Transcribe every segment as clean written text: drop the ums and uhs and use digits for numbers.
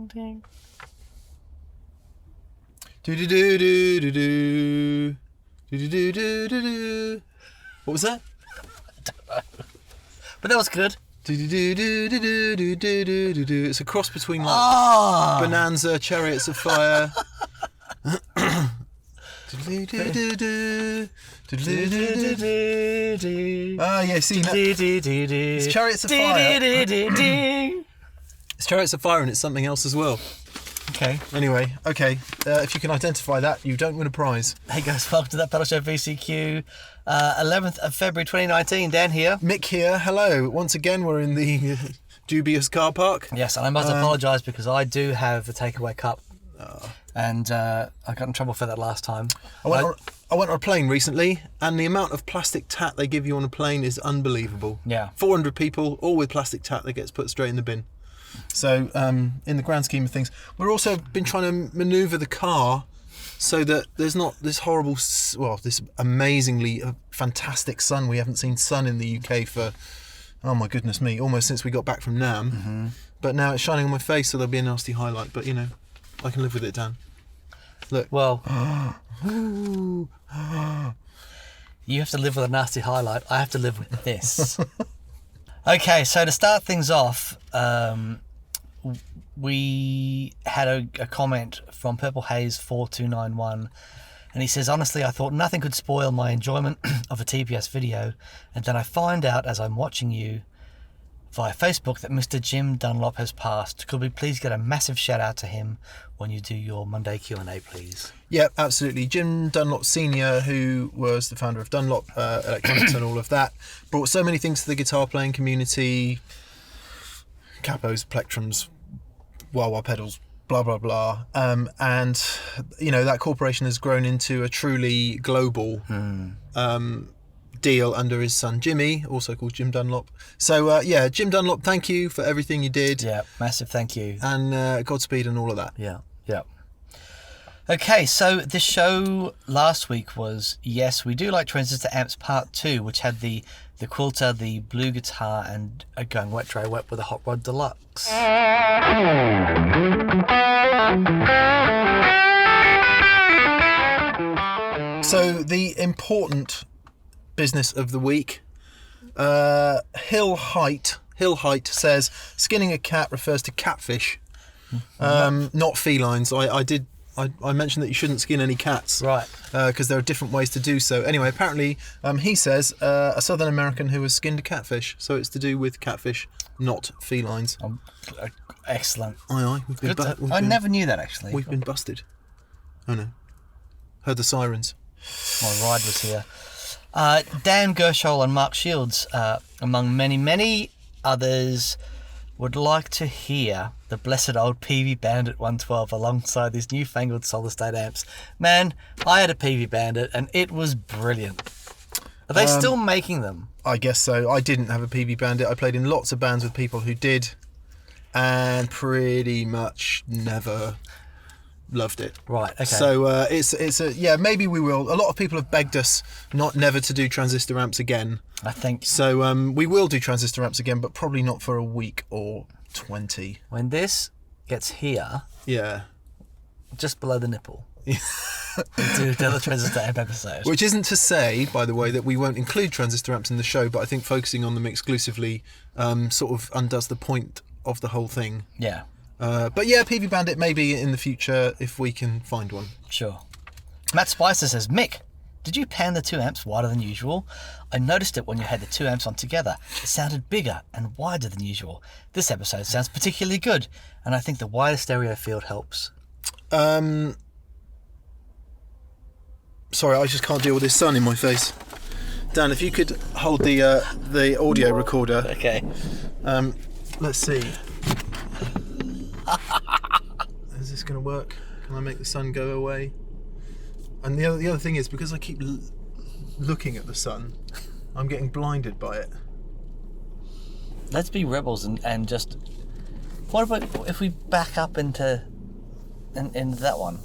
ding, ding. Do-do-do-do-do-do. Do-do-do-do-do-do. What was that? But that was good. Do-do-do-do-do-do-do-do-do. It's a cross between like Bonanza, Chariots of Fire. Yeah, see that? It's Chariots of Fire. It's Chariots of Fire, and it's something else as well. Okay. Anyway, okay. If you can identify that, you don't win a prize. Hey guys, welcome to That Pedal Show VCQ. 11th of February 2019. Dan here. Mick here. Hello. Once again, we're in the dubious car park. Yes, and I must apologise because I do have the takeaway cup. And I got in trouble for that last time. I went on a plane recently, and the amount of plastic tat they give you on a plane is unbelievable. Yeah. 400 people, all with plastic tat that gets put straight in the bin. So, in the grand scheme of things, we've also been trying to manoeuvre the car so that there's not this horrible, this amazingly fantastic sun. We haven't seen sun in the UK for, oh my goodness me, almost since we got back from NAMM. Mm-hmm. But now it's shining on my face, so there'll be a nasty highlight. But, you know, I can live with it, Dan. Look. Well, you have to live with a nasty highlight. I have to live with this. Okay, so to start things off, we had a comment from Purple Haze 4291, and he says, honestly, I thought nothing could spoil my enjoyment of a TPS video, and then I find out as I'm watching you via Facebook that Mr. Jim Dunlop has passed. Could we please get a massive shout out to him when you do your Monday Q&A, please? Yeah, absolutely. Jim Dunlop Sr., who was the founder of Dunlop Electronics and all of that, brought so many things to the guitar playing community, capos, plectrums, wah-wah pedals, blah, blah, blah. And, you know, that corporation has grown into a truly global deal under his son Jimmy, also called Jim Dunlop. So, yeah, Jim Dunlop, thank you for everything you did. Yeah, massive thank you. And Godspeed and all of that. Yeah, yeah. Okay, so the show last week was, yes, we do like Transistor Amps Part 2, which had the Quilter, the blue guitar, and a Going Wet Dry Wet with a Hot Rod Deluxe. So the important business of the week, Hill Height says skinning a cat refers to catfish, not felines. I mentioned that you shouldn't skin any cats, right? Because there are different ways to do so. Anyway, apparently he says a Southern American who has skinned a catfish, so it's to do with catfish, not felines. Excellent. Aye, I never knew that, actually. We've been busted. Oh no, heard the sirens. My ride was here. Dan Gershol and Mark Shields, among many, many others, would like to hear the blessed old PV Bandit 112 alongside these newfangled solid state amps. Man, I had a PV Bandit and it was brilliant. Are they still making them? I guess so. I didn't have a PV Bandit. I played in lots of bands with people who did, and pretty much never loved it. Right, okay. So maybe we will. A lot of people have begged us never to do transistor amps again. I think so. We will do transistor amps again, but probably not for a week or 20. When this gets here, yeah, just below the nipple, we'll do another transistor amp episode. Which isn't to say, by the way, that we won't include transistor amps in the show, but I think focusing on them exclusively sort of undoes the point of the whole thing. Yeah. But yeah, PV Bandit maybe in the future if we can find one. Sure. Matt Spicer says, Mick, did you pan the two amps wider than usual? I noticed it when you had the two amps on together. It sounded bigger and wider than usual. This episode sounds particularly good, and I think the wider stereo field helps. Sorry, I just can't deal with this sun in my face. Dan, if you could hold the audio recorder. Okay. Let's see. Is this going to work? Can I make the sun go away? And the other thing is, because I keep looking at the sun, I'm getting blinded by it. Let's be rebels and just... What about if we back up into that one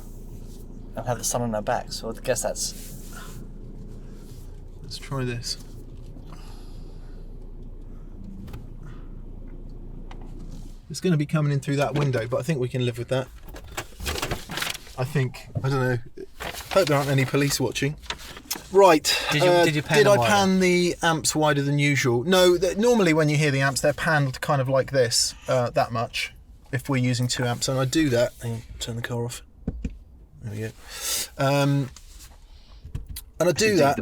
and have the sun on our backs? So I guess that's... Let's try this. It's going to be coming in through that window, but I think we can live with that. I don't know. Hope there aren't any police watching. Right. Did I pan the amps wider than usual? No, normally when you hear the amps, they're panned kind of like this, that much, if we're using 2 amps. And I do that. And turn the car off. There we go. And I do that.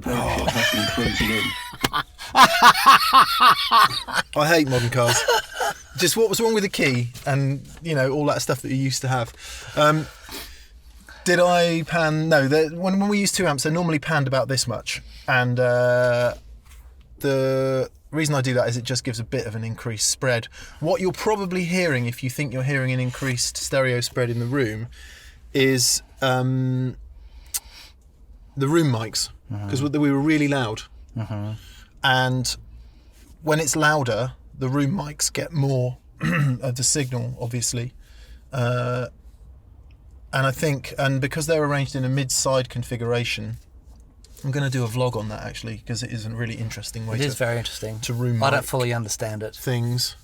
I hate modern cars. Just what was wrong with the key and, all that stuff that you used to have. Did I pan? No, when we use 2 amps, they're normally panned about this much. And the reason I do that is it just gives a bit of an increased spread. What you're probably hearing, if you think you're hearing an increased stereo spread in the room, is the room mics. Because we were really loud. And when it's louder, the room mics get more of the signal, obviously. And I think, because they're arranged in a mid-side configuration, I'm going to do a vlog on that actually, because it is a really interesting way. It is very interesting. To room mic I don't fully understand it. Things.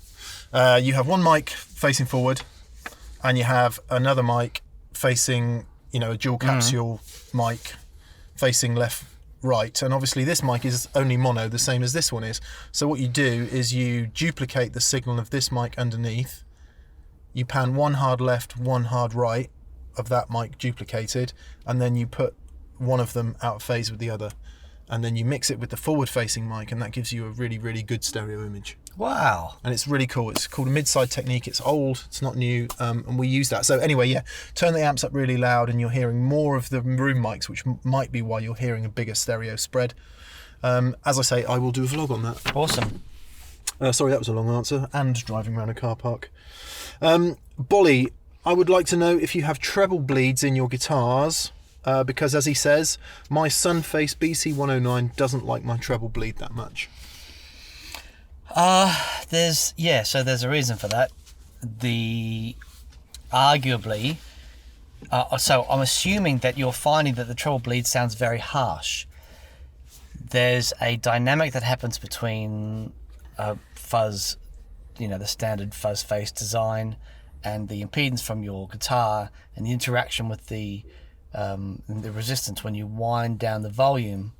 You have one mic facing forward, and you have another mic facing, a dual capsule mic facing left, right, and obviously this mic is only mono, the same as this one is. So what you do is you duplicate the signal of this mic underneath. You pan one hard left, one hard right of that mic duplicated, and then you put one of them out of phase with the other, and then you mix it with the forward facing mic, and that gives you a really, really good stereo image. Wow. And it's really cool. It's called a mid-side technique. It's old, it's not new, and we use that. So anyway, yeah, turn the amps up really loud and you're hearing more of the room mics, which might be why you're hearing a bigger stereo spread. As I say, I will do a vlog on that. Awesome. Sorry, that was a long answer, and driving around a car park. Bolly, I would like to know if you have treble bleeds in your guitars, because as he says, my Sunface BC109 doesn't like my treble bleed that much. There's a reason for that. Arguably, so I'm assuming that you're finding that the treble bleed sounds very harsh. There's a dynamic that happens between fuzz, the standard fuzz face design, and the impedance from your guitar, and the interaction with the resistance when you wind down the volume.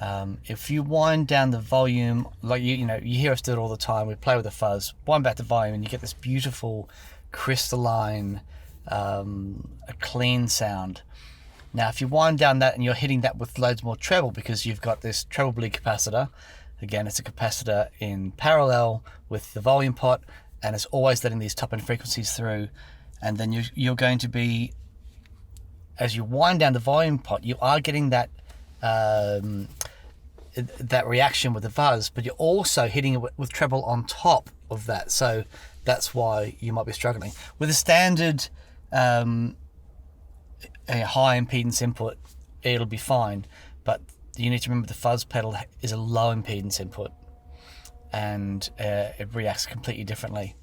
If you wind down the volume, like you hear us do it all the time, we play with the fuzz, wind back the volume, and you get this beautiful crystalline, a clean sound. Now if you wind down that and you're hitting that with loads more treble, because you've got this treble bleed capacitor, again it's a capacitor in parallel with the volume pot, and it's always letting these top end frequencies through, and then you're going to be, as you wind down the volume pot, you are getting that that reaction with the fuzz, but you're also hitting it with treble on top of that, so that's why you might be struggling with a standard a high impedance input. It'll be fine, but you need to remember the fuzz pedal is a low impedance input, and it reacts completely differently.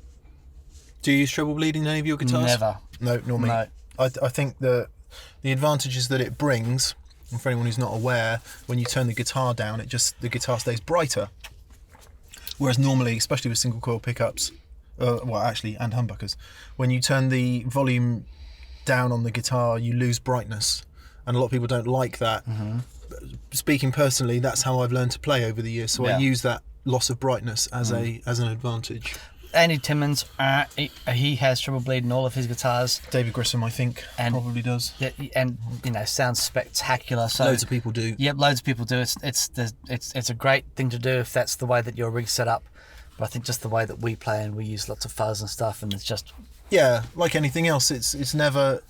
Do you use treble bleeding in any of your guitars? Never. No, nor me. No. I think the advantages that it brings, and for anyone who's not aware, when you turn the guitar down, the guitar stays brighter. Whereas normally, especially with single coil pickups, and humbuckers, when you turn the volume down on the guitar, you lose brightness, and a lot of people don't like that. Mm-hmm. Speaking personally, that's how I've learned to play over the years. So I use that loss of brightness as an advantage. Andy Timmons, he has treble bleed in all of his guitars. David Grissom, I think, probably does. And sounds spectacular. So loads of people do. Yep, loads of people do. It's a great thing to do if that's the way that your rig's set up. But I think just the way that we play, and we use lots of fuzz and stuff, and it's just like anything else. It's never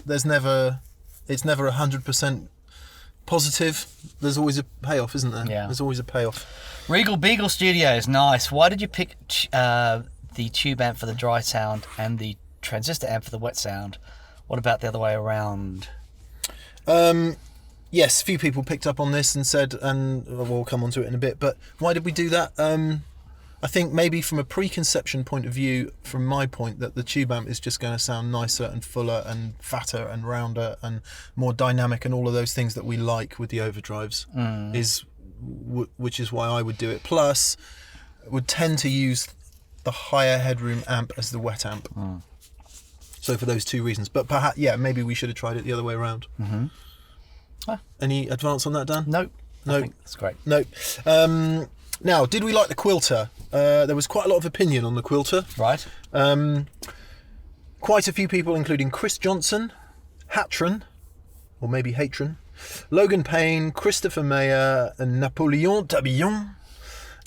100% positive. There's always a payoff, isn't there? Yeah. There's always a payoff. Regal Beagle Studios, nice. Why did you pick the tube amp for the dry sound and the transistor amp for the wet sound? What about the other way around? Yes, a few people picked up on this and said, and we'll come on to it in a bit, but why did we do that? I think maybe from a preconception point of view, from my point, that the tube amp is just going to sound nicer and fuller and fatter and rounder and more dynamic and all of those things that we like with the overdrives, which is why I would do it. Plus, would tend to use the higher headroom amp as the wet amp. So for those two reasons. But perhaps, maybe we should have tried it the other way around. Any advance on that, Dan? No. No. I think that's great. No. Now, did we like the quilter? There was quite a lot of opinion on the quilter. Right. Quite a few people, including Chris Johnson, Hatron, or maybe Hatron, Logan Payne, Christopher Mayer, and Napoleon Tabillon,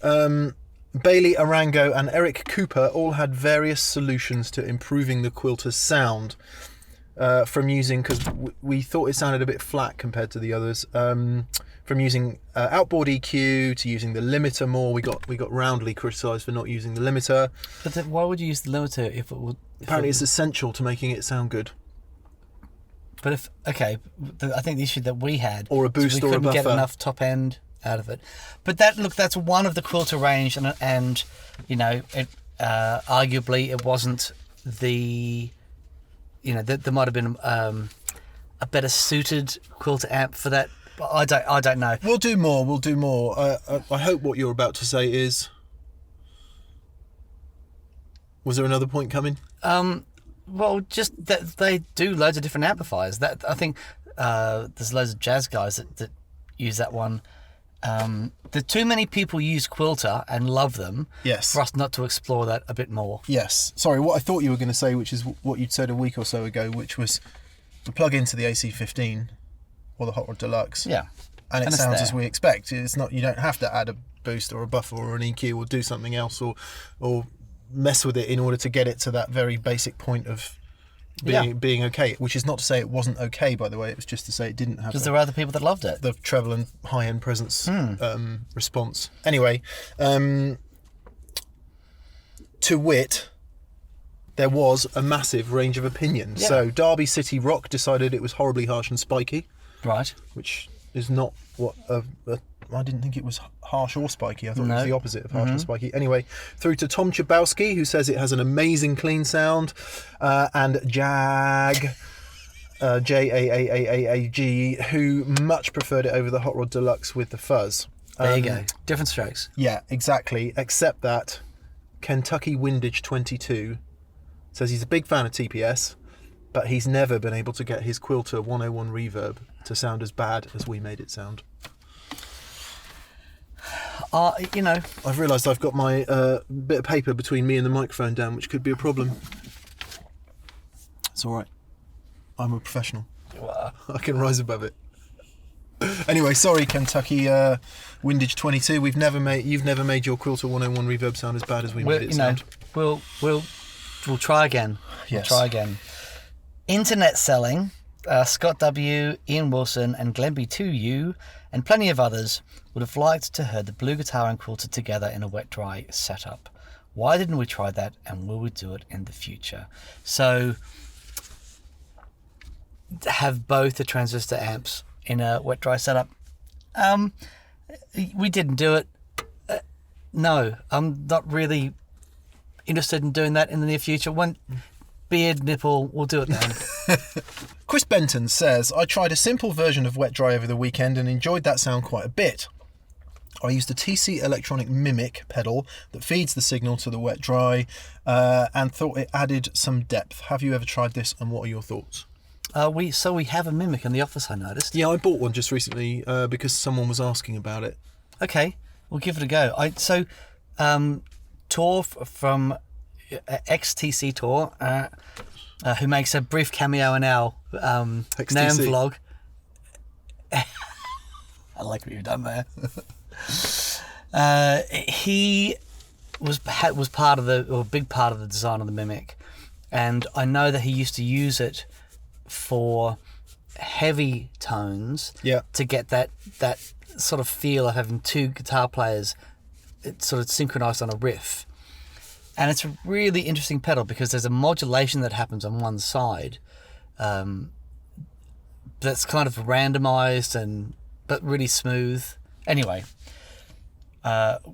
Bailey Arango and Eric Cooper all had various solutions to improving the quilter's sound from using, because we thought it sounded a bit flat compared to the others, from using outboard EQ to using the limiter more. We got roundly criticised for not using the limiter. But then why would you use the limiter if it would... Apparently it's essential to making it sound good. But I think the issue that we had... Or a boost or a buffer. We couldn't get enough top end out of it. But that's one of the quilter range, and you know, it arguably it wasn't the... You know, there might have been a better suited quilter amp for that. But I don't know. We'll do more. I hope what you're about to say is... Was there another point coming? Well, just that they do loads of different amplifiers. That I think there's loads of jazz guys that use that one. Too many people use quilter and love them. Yes. For us not to explore that a bit more. Yes. Sorry, what I thought you were going to say, which is what you'd said a week or so ago, which was we plug into the AC15 or the Hot Rod Deluxe. Yeah. And it sounds as we expect. It's not. You don't have to add a boost or a buffer or an EQ or do something else or mess with it in order to get it to that very basic point of being okay, which is not to say it wasn't okay, by the way. It was just to say it didn't have, because there were other people that loved it, the treble and high-end presence response. Anyway, to wit, there was a massive range of opinions. So Derby City Rock decided it was horribly harsh and spiky, right, which is not what I didn't think it was harsh or spiky. I thought it was the opposite of harsh and spiky. Anyway, through to Tom Chabowski, who says it has an amazing clean sound, and Jag, Jaag, who much preferred it over the Hot Rod Deluxe with the fuzz. There you go. Different strokes. Yeah, exactly. Except that Kentucky Windage 22 says he's a big fan of TPS, but he's never been able to get his Quilter 101 reverb to sound as bad as we made it sound. You know, I've realised I've got my bit of paper between me and the microphone down, which could be a problem. It's all right. I'm a professional. I can rise above it. Anyway, sorry, Kentucky Windage 22. You've never made your Quilter 101 reverb sound as bad as we made it sound. We'll try again. Yes. We'll try again. Internet selling. Scott W, Ian Wilson, and Glenn B2U, and plenty of others would have liked to hear the blue guitar and quilter together in a wet-dry setup. Why didn't we try that, and will we do it in the future? So, have both the transistor amps in a wet-dry setup? We didn't do it. No, I'm not really interested in doing that in the near future. When beard nipple, we'll do it then. Chris Benton says, I tried a simple version of Wet Dry over the weekend and enjoyed that sound quite a bit. I used a TC Electronic Mimic pedal that feeds the signal to the Wet Dry and thought it added some depth. Have you ever tried this, and what are your thoughts? We have a Mimic in the office, I noticed. Yeah, I bought one just recently because someone was asking about it. Okay, we'll give it a go. Tor from XTC Tor, who makes a brief cameo in our NAM vlog. I like what you've done there. He was part of a big part of the design of the Mimic, and I know that he used to use it for heavy tones. Yeah. To get that sort of feel of having two guitar players, sort of synchronized on a riff. And it's a really interesting pedal because there's a modulation that happens on one side that's kind of randomized but really smooth. Anyway,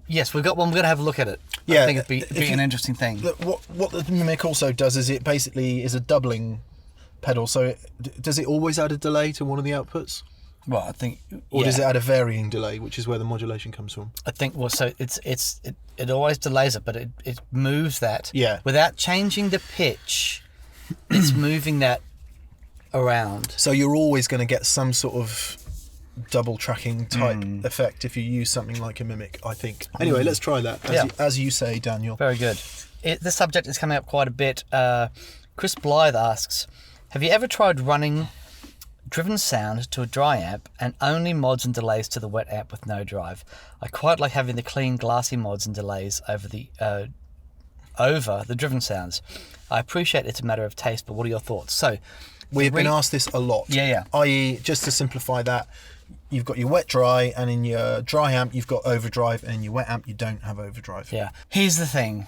yes, we've got one. We're going to have a look at it. Yeah, I think it'd be an interesting thing. What the Mimic also does is it basically is a doubling pedal. So does it always add a delay to one of the outputs? Well, I think, or does it add a varying delay, which is where the modulation comes from? I think so. It it always delays it, but it moves that. Yeah. Without changing the pitch, it's moving that around. So you're always going to get some sort of double tracking type effect if you use something like a mimic, I think. Anyway, let's try that, as you say, Daniel. Very good. This subject is coming up quite a bit. Chris Blythe asks, have you ever tried running driven sound to a dry amp and only mods and delays to the wet amp with no drive? I quite like having the clean, glassy mods and delays over the driven sounds. I appreciate it's a matter of taste, but what are your thoughts? So, we've been asked this a lot. Yeah. I.e., just to simplify that, you've got your wet dry, and in your dry amp you've got overdrive, and in your wet amp you don't have overdrive. Yeah. Here's the thing.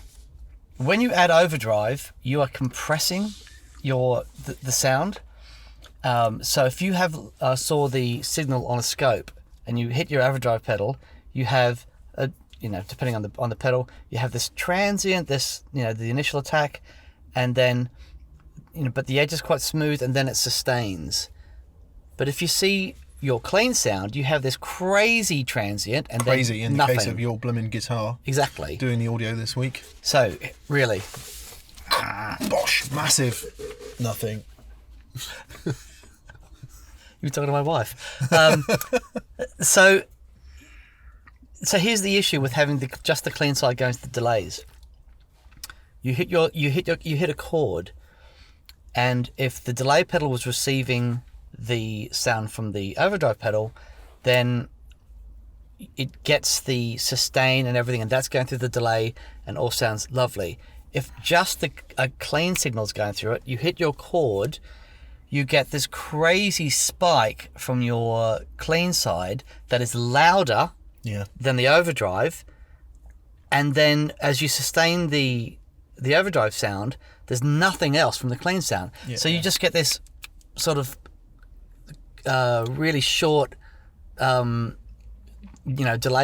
When you add overdrive, you are compressing the sound. So if you have saw the signal on a scope and you hit your overdrive pedal, you have depending on the pedal, you have this transient, the initial attack, and then but the edge is quite smooth, and then it sustains. But if you see your clean sound, you have this crazy transient and crazy then in nothing. the case of your blooming guitar. Exactly. Doing the audio this week. So really, bosh, massive, nothing. You were talking to my wife. So here's the issue with having just the clean side going to the delays. You hit a chord, and if the delay pedal was receiving the sound from the overdrive pedal, then it gets the sustain and everything, and that's going through the delay, and all sounds lovely. If just a clean signal's going through it, you hit your chord, you get this crazy spike from your clean side that is louder than the overdrive, and then as you sustain the overdrive sound, there's nothing else from the clean sound. So you just get this sort of really short delay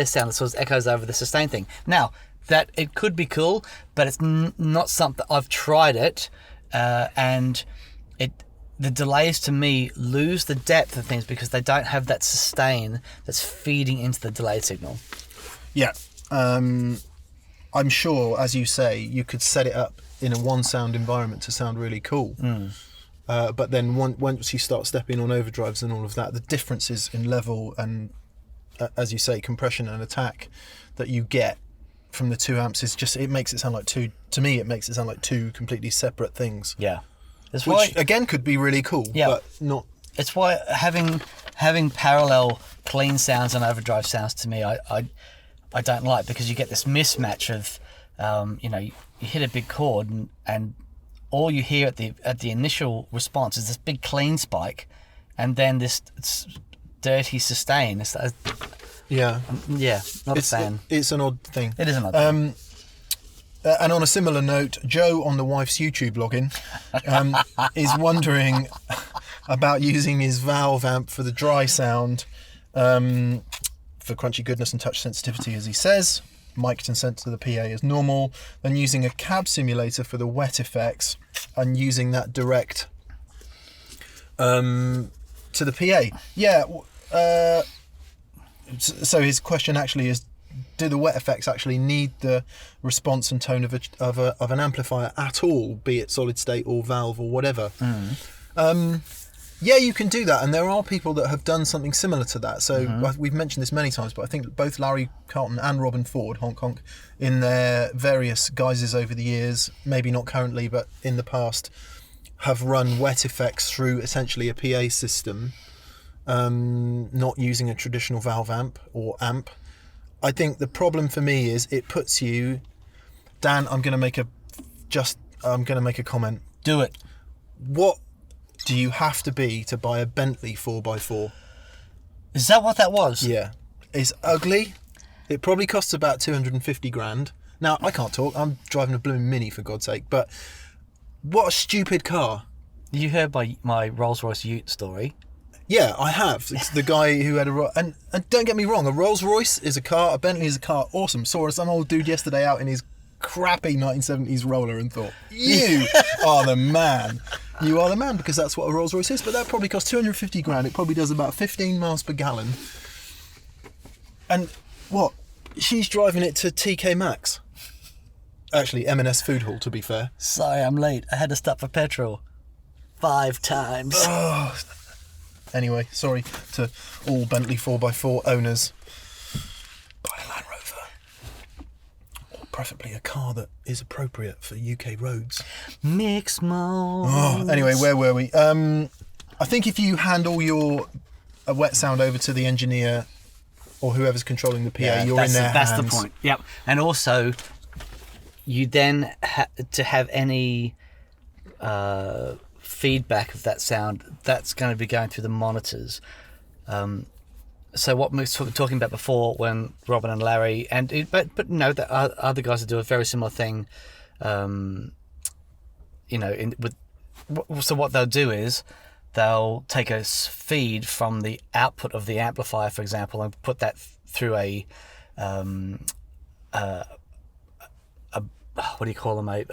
sound that sort of echoes over the sustain thing. Now, that it could be cool, but it's not something. I've tried it, and the delays to me lose the depth of things because they don't have that sustain that's feeding into the delay signal. Yeah. I'm sure, as you say, you could set it up in a one sound environment to sound really cool. But then once you start stepping on overdrives and all of that, the differences in level and, as you say, compression and attack that you get from the two amps is just, it makes it sound like two completely separate things. Yeah. Which again could be really cool, but not. It's why having parallel clean sounds and overdrive sounds to me, I don't like, because you get this mismatch of, you hit a big chord and all you hear at the initial response is this big clean spike, and then this dirty sustain. Not a fan. It's an odd thing. It is an odd thing. And on a similar note, Joe on the wife's YouTube login is wondering about using his valve amp for the dry sound, for crunchy goodness and touch sensitivity, as he says, mic'd and sent to the PA as normal, then using a cab simulator for the wet effects and using that direct to the PA. So his question actually is, do the wet effects actually need the response and tone of an amplifier at all, be it solid state or valve or whatever? Yeah, you can do that, and there are people that have done something similar to that. So we've mentioned this many times, but I think both Larry Carlton and Robin Ford, honk honk, in their various guises over the years, maybe not currently, but in the past, have run wet effects through essentially a PA system, not using a traditional valve amp or amp. I think the problem for me is it puts you, Dan, I'm going to make a comment. Do it. What do you have to be to buy a Bentley 4x4? Is that what that was? Yeah. It's ugly. It probably costs about 250 grand. Now, I can't talk. I'm driving a blooming Mini, for God's sake. But what a stupid car. You heard my Rolls-Royce Ute story. Yeah, I have. It's the guy who had and don't get me wrong, a Rolls-Royce is a car, a Bentley is a car. Awesome. Saw some old dude yesterday out in his crappy 1970s roller and thought, you are the man. You are the man, because that's what a Rolls-Royce is. But that probably costs 250 grand. It probably does about 15 miles per gallon. And what? She's driving it to TK Maxx. Actually, M&S Food Hall, to be fair. Sorry, I'm late. I had to stop for petrol 5 times. Oh. Anyway, sorry to all Bentley 4x4 owners. Buy a Land Rover. Or preferably a car that is appropriate for UK roads. Mixed mode. Oh, anyway, where were we? I think if you hand all your wet sound over to the engineer or whoever's controlling the PA, you're in their hands. That's the point. Yep. And also, you then to have any feedback of that sound, that's going to be going through the monitors. So what we were talking about before, when Robin and Larry but no, the other guys do a very similar thing. So what they'll do is they'll take a feed from the output of the amplifier, for example, and put that through a what do you call them?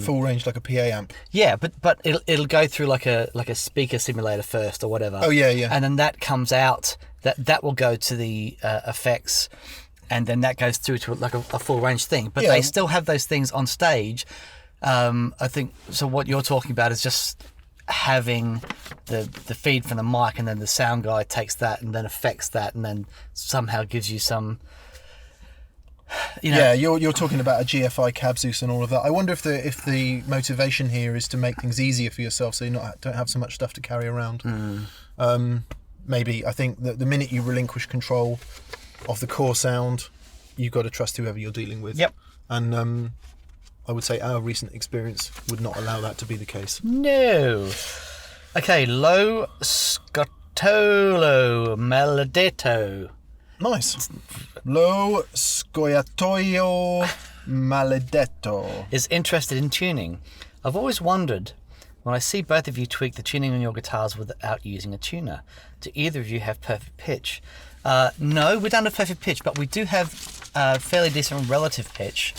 Full range, like a PA amp. Yeah, but it'll go through like a speaker simulator first or whatever. Oh yeah. And then that comes out. That will go to the effects, and then that goes through to like a full range thing. But they still have those things on stage. I think so. What you're talking about is just having the feed from the mic, and then the sound guy takes that and then affects that, and then somehow gives you some. Yeah, you're talking about a GFI cab Zeus and all of that. I wonder if the motivation here is to make things easier for yourself, so you don't have so much stuff to carry around. Maybe. I think that the minute you relinquish control of the core sound, you've got to trust whoever you're dealing with. Yep. And I would say our recent experience would not allow that to be the case. No. Okay, Lo Scotolo Maledetto. Nice. Lo Scoiatoio Maledetto Is interested in tuning. I've always wondered, when I see both of you tweak the tuning on your guitars without using a tuner, do either of you have perfect pitch? No, we don't have perfect pitch, but we do have fairly decent relative pitch.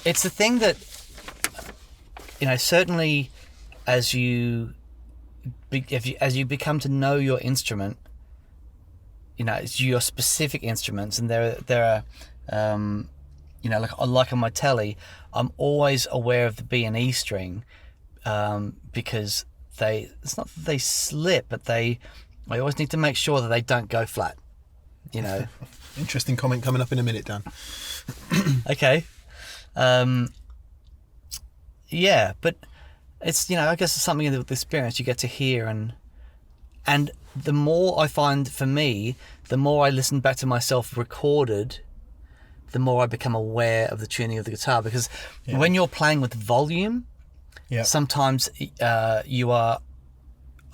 It's the thing that, certainly as you become to know your instrument, it's your specific instruments, and there are, like on my telly, I'm always aware of the B and E string, because it's not that they slip, but I always need to make sure that they don't go flat, Interesting comment coming up in a minute, Dan. Okay. Yeah, but it's, I guess it's something with the experience you get to hear, and the more I find, for me, the more I listen back to myself recorded, the more I become aware of the tuning of the guitar, because when you're playing with volume, sometimes you are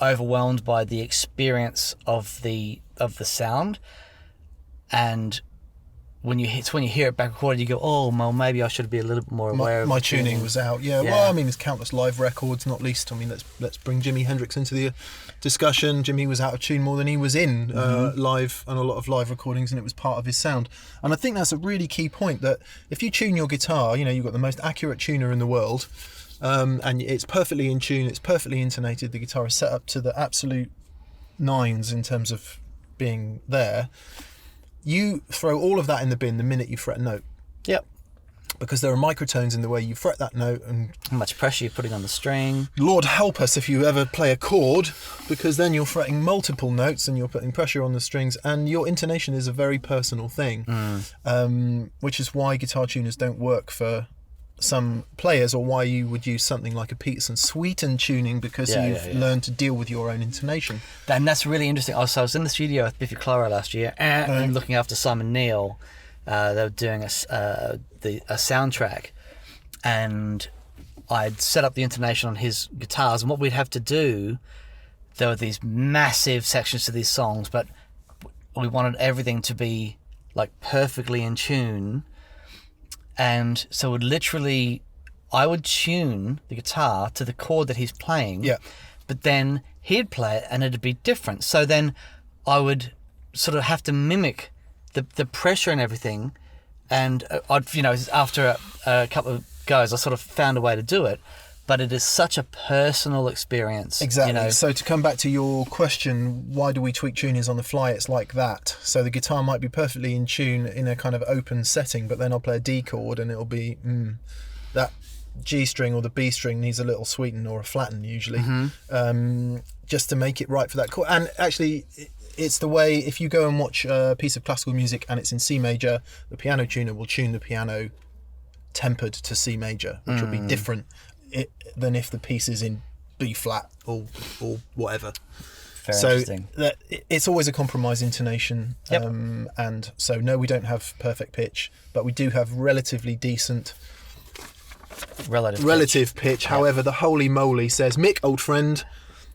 overwhelmed by the experience of the sound, and when you hear it back recorded, you go, oh, well, maybe I should be a little bit more aware of my tuning was out. Yeah, well, I mean, there's countless live records, not least. I mean, let's bring Jimi Hendrix into the discussion. Jimmy was out of tune more than he was in live, and a lot of live recordings, and it was part of his sound. And I think that's a really key point, that if you tune your guitar, you've got the most accurate tuner in the world, and it's perfectly in tune, it's perfectly intonated, the guitar is set up to the absolute nines in terms of being there. You throw all of that in the bin the minute you fret a note. Yep. Because there are microtones in the way you fret that note, and how much pressure you're putting on the string. Lord help us if you ever play a chord, because then you're fretting multiple notes and you're putting pressure on the strings, and your intonation is a very personal thing, which is why guitar tuners don't work for some players, or why you would use something like a Peterson Sweeten tuning, because you've learned to deal with your own intonation. And that's really interesting. Also, I was in the studio with Biffy Clyro last year, and looking after Simon Neil. They were doing a soundtrack, and I'd set up the intonation on his guitars, and what we'd have to do, there were these massive sections to these songs, but we wanted everything to be like perfectly in tune. And so I would tune the guitar to the chord that he's playing, but then he'd play it and it'd be different. So then I would sort of have to mimic the pressure and everything, and I'd, after a couple of goes, I sort of found a way to do it. but it is such a personal experience. Exactly. You know? So to come back to your question, why do we tweak tunings on the fly? It's like that. So the guitar might be perfectly in tune in a kind of open setting, but then I'll play a D chord and it'll be that G string or the B string needs a little sweeten or a flatten usually, just to make it right for that chord. And actually, it's the way, if you go and watch a piece of classical music and it's in C major, the piano tuner will tune the piano tempered to C major, which will be different than if the piece is in B flat or whatever. Very so interesting. It's always a compromise intonation. Yep. And so no, we don't have perfect pitch, but we do have relatively decent relative pitch. However, the holy moly says, Mick, old friend,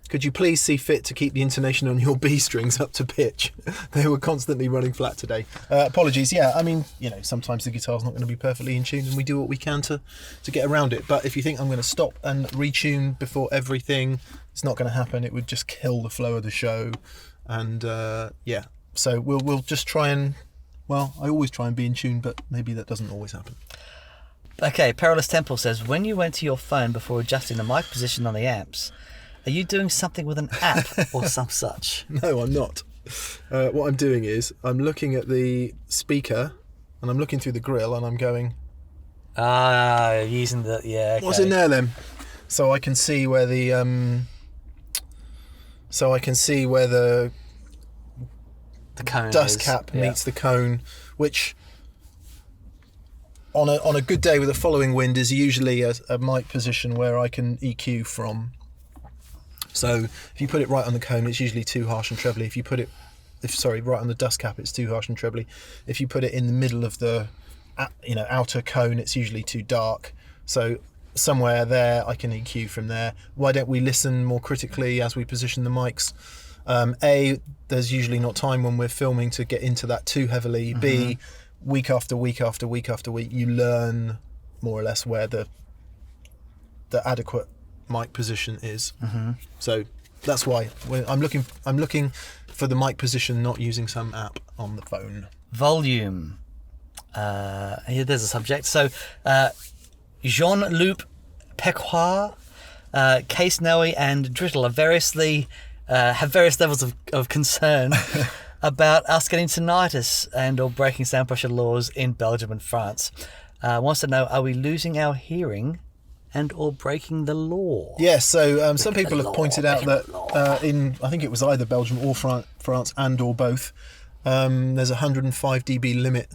could you please see fit to keep the intonation on your B strings up to pitch? They were constantly running flat today. Apologies. Yeah, I mean, sometimes the guitar's not going to be perfectly in tune and we do what we can to get around it. But if you think I'm going to stop and retune before everything, it's not going to happen. It would just kill the flow of the show. And so we'll just try and, I always try and be in tune, but maybe that doesn't always happen. Okay, Perilous Temple says, when you went to your phone before adjusting the mic position on the amps, are you doing something with an app or some such? No, I'm not. What I'm doing is I'm looking at the speaker and I'm looking through the grill and I'm going, using the, okay. What's in there then? So I can see where the cone dust is. cap Yeah. meets the cone, which on a good day with a following wind is usually a mic position where I can EQ from. So if you put it right on the cone, it's usually too harsh and trebly. If you put it, right on the dust cap, it's too harsh and trebly. If you put it in the middle of the, outer cone, it's usually too dark. So somewhere there, I can EQ from there. Why don't we listen more critically as we position the mics? There's usually not time when we're filming to get into that too heavily. B, week after week after week after week, you learn more or less where the adequate mic position is. So that's why I'm looking for the mic position, not using some app on the phone. Volume. Here, there's a subject. So, Jean-Luc Pequois, Case Noe, and Drittle are have various levels of concern about us getting tinnitus and or breaking sound pressure laws in Belgium and France. Wants to know, are we losing our hearing and or breaking the law? Yes, so some people have pointed out that in, I think it was either Belgium or France and or both, there's a 105 dB limit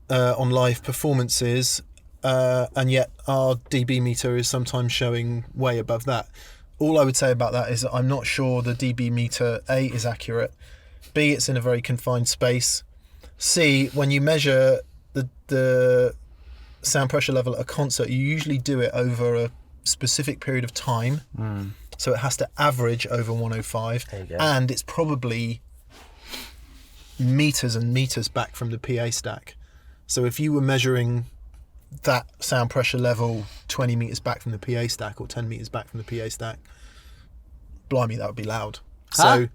on live performances, and yet our dB meter is sometimes showing way above that. All I would say about that is that I'm not sure the dB meter, A, is accurate, B, it's in a very confined space, C, when you measure the sound pressure level at a concert, you usually do it over a specific period of time, so it has to average over 105, and it's probably meters and meters back from the PA stack. So if you were measuring that sound pressure level 20 meters back from the PA stack or 10 meters back from the PA stack, blimey, that would be loud. So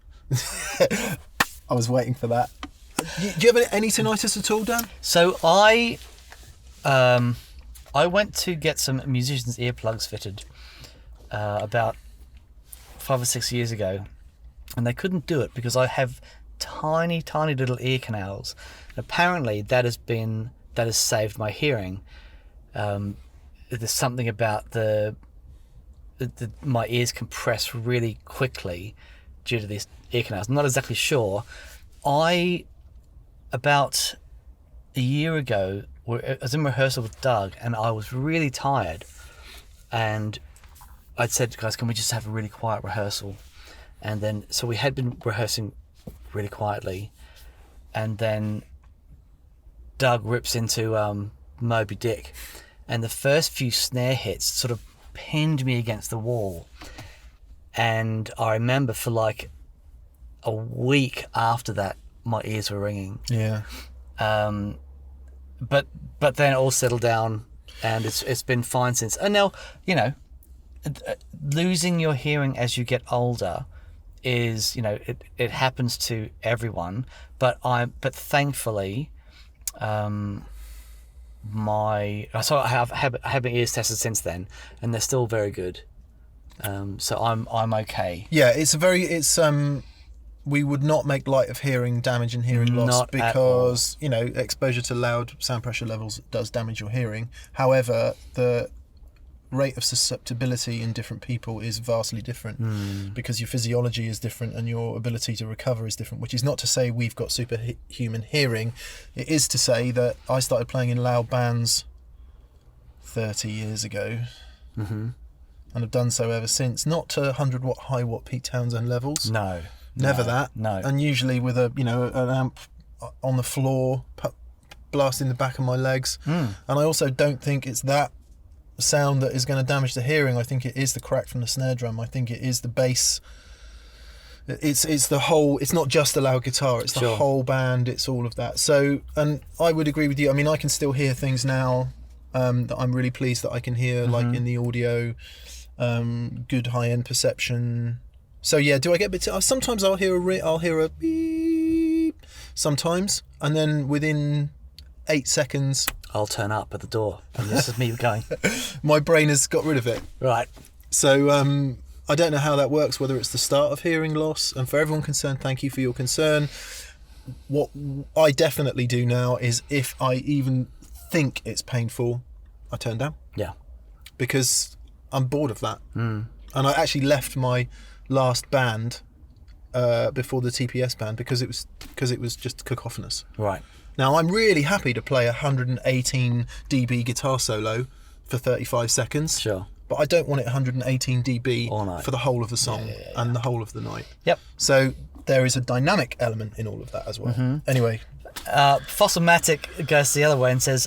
I was waiting for that. Do you have any tinnitus at all, Dan? So I went to get some musicians' earplugs fitted about 5 or 6 years ago, and they couldn't do it because I have tiny little ear canals. Apparently that has saved my hearing. There's something about my ears compress really quickly due to these ear canals. I'm not exactly sure. About a year ago, I was in rehearsal with Doug and I was really tired, and I'd said, guys, can we just have a really quiet rehearsal? And then, so we had been rehearsing really quietly, and then Doug rips into Moby Dick, and the first few snare hits sort of pinned me against the wall, and I remember for like a week after that my ears were ringing. Yeah. But then it all settled down, and it's been fine since. And now, losing your hearing as you get older is, it happens to everyone. But thankfully, I have my ears tested since then, and they're still very good. So I'm okay. Yeah, we would not make light of hearing damage and hearing loss, Not at all. because exposure to loud sound pressure levels does damage your hearing. However, the rate of susceptibility in different people is vastly different, because your physiology is different and your ability to recover is different, which is not to say we've got superhuman hearing. It is to say that I started playing in loud bands 30 years ago, and have done so ever since. Not to 100 watt high watt Pete Townsend levels. No. Never that. No. And usually with an amp on the floor, blasting the back of my legs. And I also don't think it's that sound that is going to damage the hearing. I think it is the crack from the snare drum. I think it is the bass. It's the whole. It's not just the loud guitar. It's the whole band. It's all of that. So, and I would agree with you. I mean, I can still hear things now that I'm really pleased that I can hear, like in the audio, good high end perception. So yeah, do I get bits? Sometimes I'll hear a beep sometimes, and then within 8 seconds I'll turn up at the door, and this is me going. My brain has got rid of it. Right. So I don't know how that works, whether it's the start of hearing loss. And for everyone concerned, thank you for your concern. What I definitely do now is, if I even think it's painful, I turn down. Yeah. Because I'm bored of that. And I actually left my last band before the TPS band because it was just cacophonous. Right. Now I'm really happy to play a 118 dB guitar solo for 35 seconds. Sure. But I don't want it 118 dB all night for the whole of the song and the whole of the night. Yep. So there is a dynamic element in all of that as well. Anyway. Fossilmatic goes the other way and says,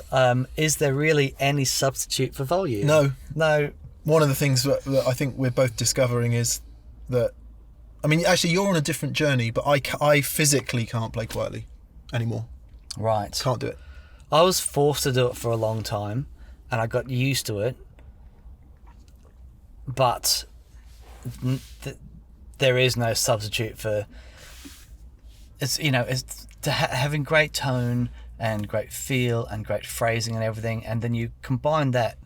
is there really any substitute for volume? No. One of the things that I think we're both discovering is that, I mean, actually you're on a different journey, but I physically can't play quietly anymore. Right. Can't do it. I was forced to do it for a long time, and I got used to it. But there is no substitute for having great tone and great feel and great phrasing and everything, and then you combine that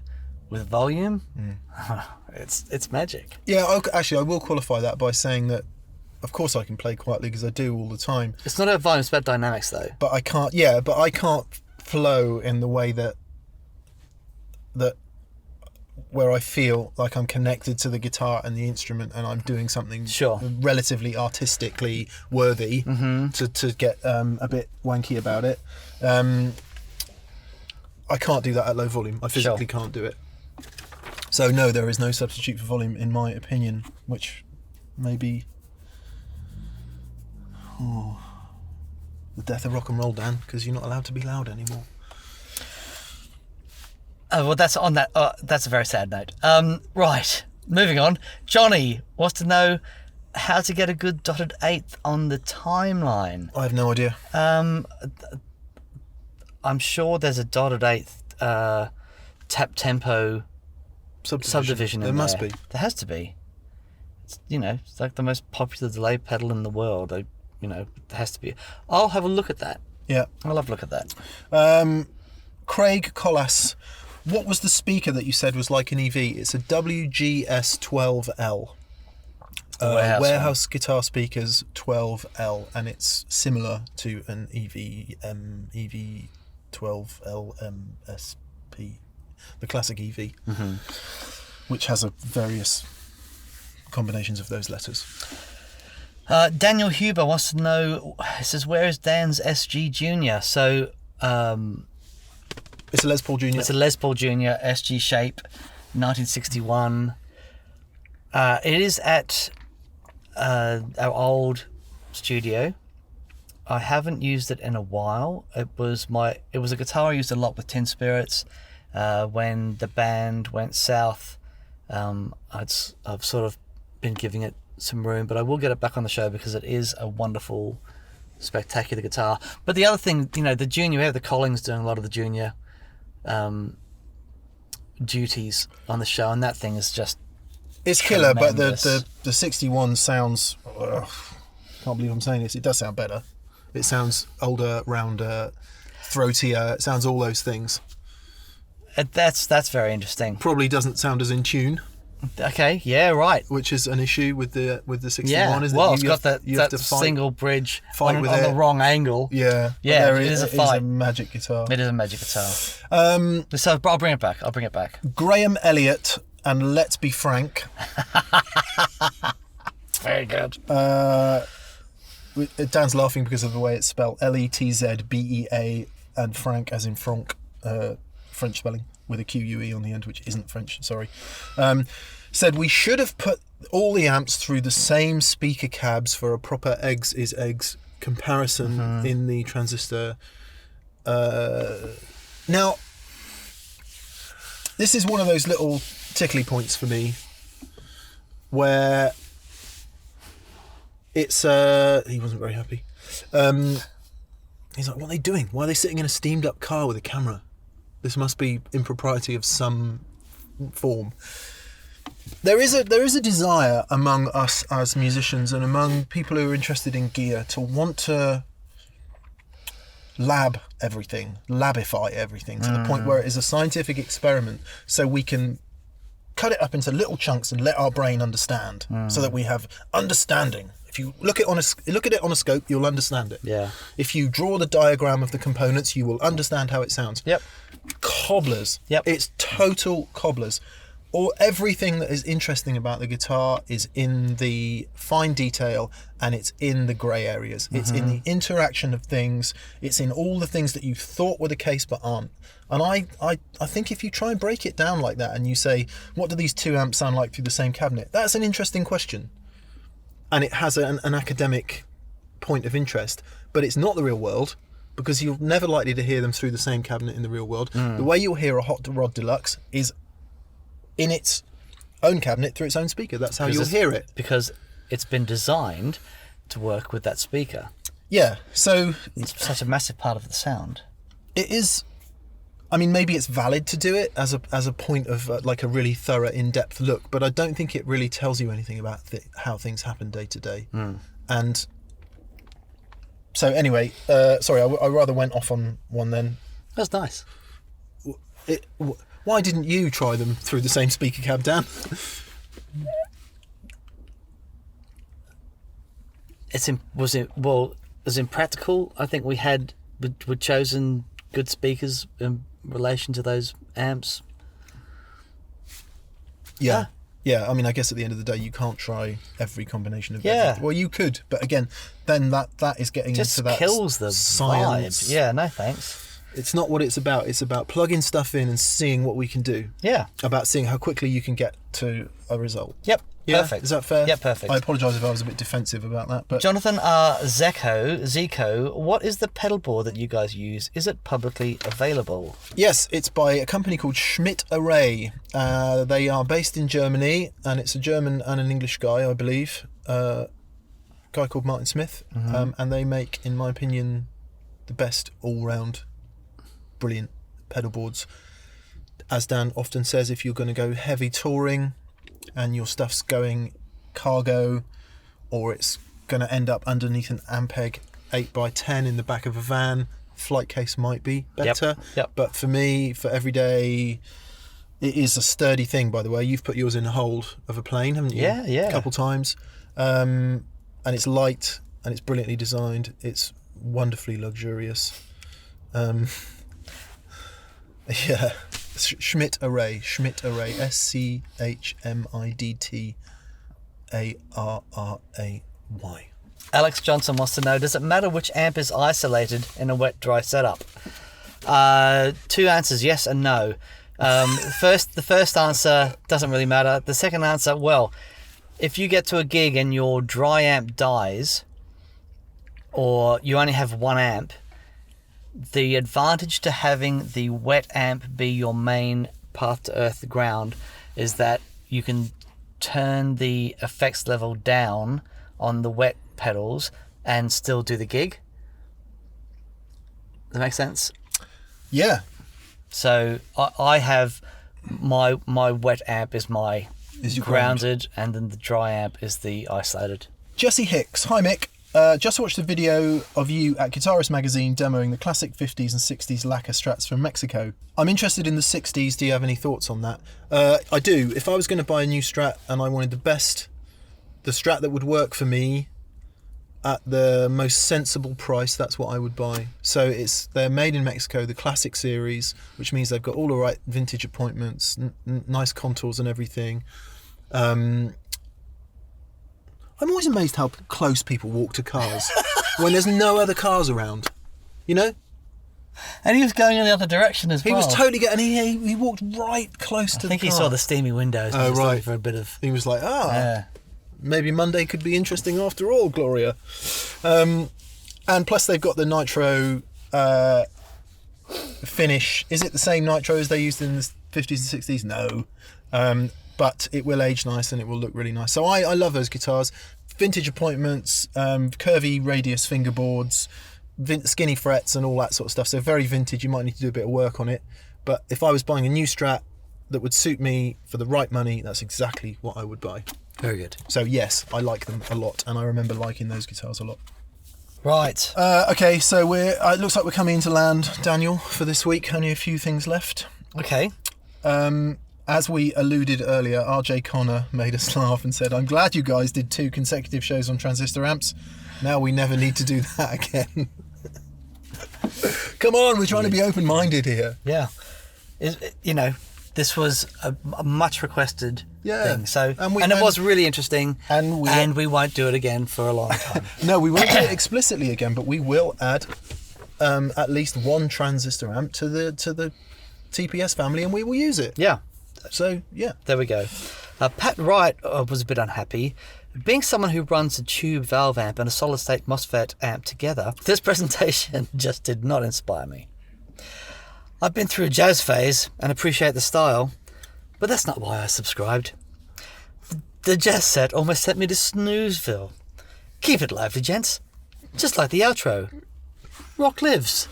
with volume. It's magic. Yeah, actually, I will qualify that by saying that, of course, I can play quietly because I do all the time. It's not about volume; it's about dynamics, though. But I can't. Yeah, but I can't flow in the way that where I feel like I'm connected to the guitar and the instrument, and I'm doing something relatively artistically worthy to get a bit wanky about it. I can't do that at low volume. I physically can't do it. So no, there is no substitute for volume, in my opinion, which may be the death of rock and roll, Dan, because you're not allowed to be loud anymore. Well, that's on that. That's a very sad note. Right, moving on. Johnny wants to know how to get a good dotted eighth on the timeline. I have no idea. I'm sure there's a dotted eighth tap tempo subdivision in there. There must be. There has to be. It's like the most popular delay pedal in the world. There has to be. I'll have a look at that. Yeah. I'll have a look at that. Craig Collas, what was the speaker that you said was like an EV? It's a WGS12L. Warehouse Guitar Speakers 12L, and it's similar to an EV12LMSP, the classic EV, which has various combinations of those letters. Daniel Huber wants to know, he says, where is Dan's SG Junior? So it's a Les Paul Junior. It's a Les Paul Junior SG shape, 1961. It is at our old studio. I haven't used it in a while. It was a guitar I used a lot with Tin Spirits. When the band went south, I've sort of been giving it some room, but I will get it back on the show because it is a wonderful, spectacular guitar. But the other thing, the junior, we have the Collings doing a lot of the junior duties on the show, and that thing is just killer. tremendous. But the 61 sounds, can't believe I'm saying this, it does sound better. It sounds older, rounder, throatier. It sounds all those things. That's very interesting. Probably doesn't sound as in tune, Okay, yeah, right. which is an issue with the 61. Yeah, Isn't well, it? it's You got have- you have that to fight. single bridge fight on with the it. wrong angle. Yeah, but Yeah, there it is a fight. magic guitar. It is a magic guitar. Um, So I'll bring it back. Graham Elliott and Let's Be Frank. Very good. Dan's laughing because of the way it's spelled. Letzbea and Frank as in Franck, French spelling with a QUE on the end, which isn't French, sorry. Said we should have put all the amps through the same speaker cabs for a proper eggs is eggs comparison in the transistor. Now, this is one of those little tickly points for me where it's he wasn't very happy. He's like, what are they doing? Why are they sitting in a steamed up car with a camera? This must be impropriety of some form. There is a desire among us as musicians and among people who are interested in gear to want to labify everything to the point where it is a scientific experiment, so we can cut it up into little chunks and let our brain understand, so that we have understanding. If you look at it on a scope, you'll understand it. Yeah. If you draw the diagram of the components, you will understand how it sounds. Yep. Cobblers. Yep. It's total cobblers. Or everything that is interesting about the guitar is in the fine detail and it's in the grey areas. It's in the interaction of things. It's in all the things that you thought were the case but aren't. And I think if you try and break it down like that and you say, what do these two amps sound like through the same cabinet? That's an interesting question. And it has an academic point of interest. But it's not the real world, because you're never likely to hear them through the same cabinet in the real world. The way you'll hear a Hot Rod Deluxe is in its own cabinet through its own speaker. That's how you'll hear it. Because it's been designed to work with that speaker. Yeah, so It's such a massive part of the sound. it is. I mean, maybe it's valid to do it as a point of like a really thorough, in-depth look, but I don't think it really tells you anything about how things happen day to day. And so anyway, sorry, I rather went off on one then. That's nice. Why didn't you try them through the same speaker cab, Dan? Was it impractical? I think we'd chosen good speakers in relation to those amps. Yeah. I mean, I guess at the end of the day, you can't try every combination of Yeah. everything. Well, you could, but again, then that is getting Just into that kills the science. vibe. Yeah, no thanks. It's not what it's about. It's about plugging stuff in and seeing what we can do. Yeah. About seeing how quickly you can get to a result. Yep. Yeah? Perfect. Is that fair? Yeah, perfect. I apologise if I was a bit defensive about that, but Jonathan R. Zico, what is the pedal board that you guys use? Is it publicly available? yes, it's by a company called Schmidt Array. They are based in Germany, and it's a German and an English guy, I believe. Guy called Martin Smith, and they make, in my opinion, the best all-round brilliant pedal boards. As Dan often says, if you're going to go heavy touring and your stuff's going cargo, or it's going to end up underneath an Ampeg 8x10 in the back of a van, flight case might be better. Yep. But for me, for everyday, it is a sturdy thing. By the way, you've put yours in the hold of a plane, haven't you? Yeah. A couple times, and it's light and it's brilliantly designed. It's wonderfully luxurious. Yeah, Schmidt Array, SCHMIDTARRAY. Alex Johnson wants to know, does it matter which amp is isolated in a wet-dry setup? Two answers, yes and no. The first answer doesn't really matter. The second answer, well, if you get to a gig and your dry amp dies, or you only have one amp, the advantage to having the wet amp be your main path to earth to ground is that you can turn the effects level down on the wet pedals and still do the gig. Does that make sense? Yeah. So I have my wet amp is Is your grounded, and then the dry amp is the isolated. Jesse Hicks. Hi, Mick. Just watched a video of you at Guitarist Magazine demoing the classic 50s and 60s lacquer Strats from Mexico. I'm interested in the 60s. Do you have any thoughts on that? I do. If I was going to buy a new Strat and I wanted the Strat that would work for me at the most sensible price, that's what I would buy. So they're made in Mexico, the classic series, which means they've got all the right vintage appointments, nice contours and everything. I'm always amazed how close people walk to cars when there's no other cars around, you know? And he was going in the other direction as well. He was totally getting, he walked right close to the car. I think he saw the steamy windows. Oh, right. For a bit of... He was like, Yeah. Maybe Monday could be interesting after all, Gloria. And plus they've got the nitro finish. Is it the same nitro as they used in the 50s and 60s? No. But it will age nice and it will look really nice. So I love those guitars. Vintage appointments, curvy radius fingerboards, skinny frets and all that sort of stuff. So very vintage. You might need to do a bit of work on it. But if I was buying a new Strat that would suit me for the right money, that's exactly what I would buy. Very good. So yes, I like them a lot, and I remember liking those guitars a lot. Right. Okay, so it looks like we're coming into land, Daniel, for this week. Only a few things left. Okay. As we alluded earlier, RJ Connor made us laugh and said, "I'm glad you guys did 2 consecutive shows on transistor amps. Now we never need to do that again." Come on, we're trying to be open-minded here. Yeah. This was a much requested thing. So, and it was really interesting. And we won't do it again for a long time. No, we won't do it explicitly again, but we will add at least one transistor amp to the TPS family, and we will use it. Yeah. So, yeah. There we go. Pat Wright was a bit unhappy. Being someone who runs a tube valve amp and a solid-state MOSFET amp together, this presentation just did not inspire me. I've been through a jazz phase and appreciate the style, but that's not why I subscribed. The jazz set almost sent me to Snoozeville. Keep it lively, gents. Just like the outro. Rock lives.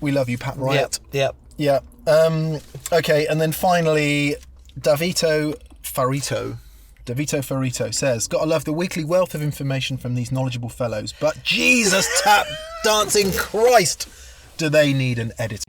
We love you, Pat Wright. Yep. Yeah. Okay, and then finally, Davito Farito says, "Gotta love the weekly wealth of information from these knowledgeable fellows, but Jesus tap dancing Christ, do they need an editor?"